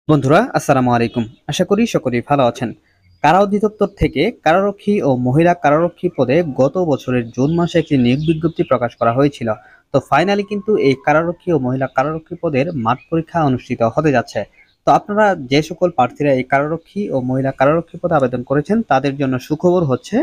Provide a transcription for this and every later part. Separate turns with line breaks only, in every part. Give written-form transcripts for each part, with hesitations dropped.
বন্ধুরা আসসালামু আলাইকুম। আশা করি সকলেই ভালো আছেন। কারা অধিদপ্তর থেকে কারারক্ষী ও মহিলা কারারক্ষী পদে গত বছরের জুন মাসে একটি নিয়োগ বিজ্ঞপ্তি প্রকাশ করা হয়েছিল। তো ফাইনালি কিন্তু এই কারারক্ষী ও মহিলা কারারক্ষী পদের মাঠ পরীক্ষা অনুষ্ঠিত হতে যাচ্ছে। তো আপনারা যে সকল প্রার্থীরা এই কারারক্ষী ও মহিলা কারারক্ষী পদে আবেদন করেছেন তাদের জন্য সুখবর হচ্ছে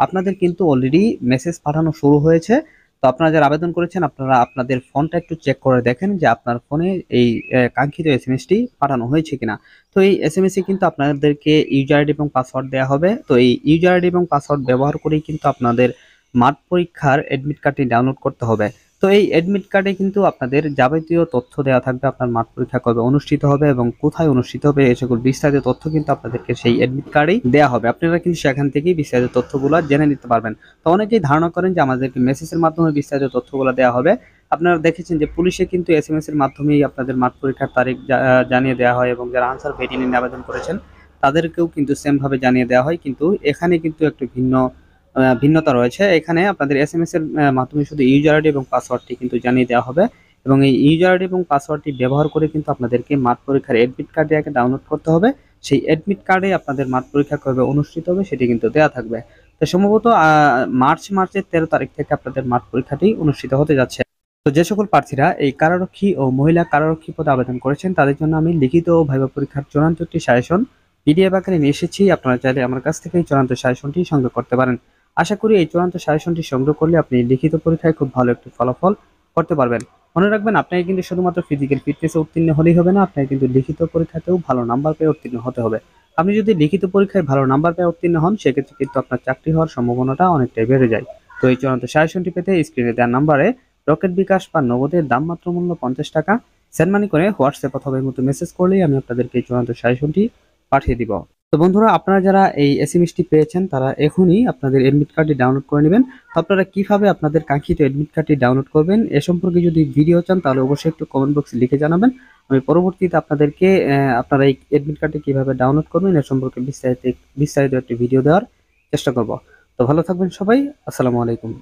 আপনাদের কিন্তু অলরেডি মেসেজ পাঠানো শুরু হয়েছে। তো আপনারা যারা আবেদন করেছেন আপনারা আপনাদের ফোনটা একটু চেক করে দেখেন যে আপনার ফোনে এই কাঙ্ক্ষিত এসএমএসটি পাঠানো হয়েছে কিনা। তো এই এসএমএস এ কিন্তু আপনাদেরকে ইউজার আইডি এবং পাসওয়ার্ড দেওয়া হবে। তো এই ইউজার আইডি এবং পাসওয়ার্ড ব্যবহার করেই কিন্তু আপনাদের মাঠ পরীক্ষার এডমিট কার্ডটি ডাউনলোড করতে হবে। তো এই এডমিট কার্ডে কিন্তু আপনাদের যাবতীয় তথ্য দেওয়া থাকবে, আপনার মাঠ পরীক্ষা কবে অনুষ্ঠিত হবে এবং কোথায় অনুষ্ঠিত হবে এই সকল বিস্তারিত তথ্য কিন্তু আপনাদেরকে সেই এডমিট কার্ডেই দেওয়া হবে। আপনারা কিন্তু সেখান থেকেই বিস্তারিত তথ্যগুলো জেনে নিতে পারবেন। তো অনেকেই ধারণা করেন যে আমাদেরকে মেসেজের মাধ্যমে বিস্তারিত তথ্যগুলো দেওয়া হবে। আপনারা দেখেছেন যে পুলিশে কিন্তু এসএমএস এর মাধ্যমেই আপনাদের মাঠ পরীক্ষার তারিখ জানিয়ে দেওয়া হয় এবং যারা আনসার ভেটি নিয়ে আবেদন করেছেন তাদেরকেও কিন্তু সেম ভাবে জানিয়ে দেওয়া হয়। কিন্তু এখানে কিন্তু একটু ভিন্নতা রয়েছে। এখানে আপনাদের এসএমএস এর মাধ্যমে শুধু ইউজার আইডি এবং পাসওয়ার্ডটি কিন্তু জানিয়ে দেওয়া হবে এবং এই ইউজার আইডি এবং পাসওয়ার্ডটি ব্যবহার করে কিন্তু আপনাদেরকে মাঠ পরীক্ষার এডমিট কার্ডটি আগে ডাউনলোড করতে হবে। সেই এডমিট কার্ডে আপনাদের মাঠ পরীক্ষা কবে অনুষ্ঠিত হবে সেটি কিন্তু দেওয়া থাকবে। তো সম্ভবত মার্চের 13 তারিখ থেকে আপনাদের মাঠ পরীক্ষাটি অনুষ্ঠিত হতে যাচ্ছে। তো যে সকল প্রার্থীরা এই কারারক্ষী ও মহিলা কারারক্ষী পদে আবেদন করেছেন তাদের জন্য আমি লিখিত ও ভাইবা পরীক্ষার চূড়ান্ত একটি সাজেশন পিডিএফ আকারে নিয়ে এসেছি। আপনারা চাইলে আমার কাছ থেকে এই চূড়ান্ত সাজেশনটি সংগ্রহ করতে পারেন। আশা করি এই চূড়ান্ত সাজেশনটি সংগ্রহ করলে আপনি লিখিত পরীক্ষায় খুব ভালো একটি ফলাফল করতে পারবেন। মনে রাখবেন আপনাকে কিন্তু শুধুমাত্র ফিজিক্যাল ফিটনেসে উত্তীর্ণ হলেই হবে না, আপনাকে কিন্তু লিখিত পরীক্ষাতেও ভালো নাম্বার পেয়ে উত্তীর্ণ হতে হবে। আপনি যদি লিখিত পরীক্ষায় ভালো নাম্বার পেয়ে উত্তীর্ণ হন সেক্ষেত্রে কিন্তু আপনার চাকরি হওয়ার সম্ভাবনাটা অনেকটাই বেড়ে যায়। তো এই চূড়ান্ত সাজেশনটি পেতে স্ক্রিনে দেওয়ার নাম্বারে রকেট বিকাশ বা নগদের দাম মাত্র মূল্য 50 টাকা সেন্ড মানি করে হোয়াটসঅ্যাপ অথবা এই মতো মেসেজ করলেই আমি আপনাদেরকে এই চূড়ান্ত সাজেশনটি পাঠিয়ে দিব। তো বন্ধুরা আপনারা যারা এই এসএমএসটি পেয়েছেন তারা এখনই আপনাদের এডমিট কার্ডটি ডাউনলোড করে নেবেন। তো আপনারা কিভাবে আপনাদের কাঙ্ক্ষিত এডমিট কার্ডটি ডাউনলোড করবেন এ সম্পর্কে যদি ভিডিও চান তাহলে অবশ্যই একটু কমেন্ট বক্সে লিখে জানাবেন। আমি পরবর্তীতে আপনাদেরকে আপনারা এই এডমিট কার্ডটি কিভাবে ডাউনলোড করবেন এ সম্পর্কে বিস্তারিত একটি ভিডিও দেওয়ার চেষ্টা করব। তো ভালো থাকবেন সবাই। আসসালামু আলাইকুম।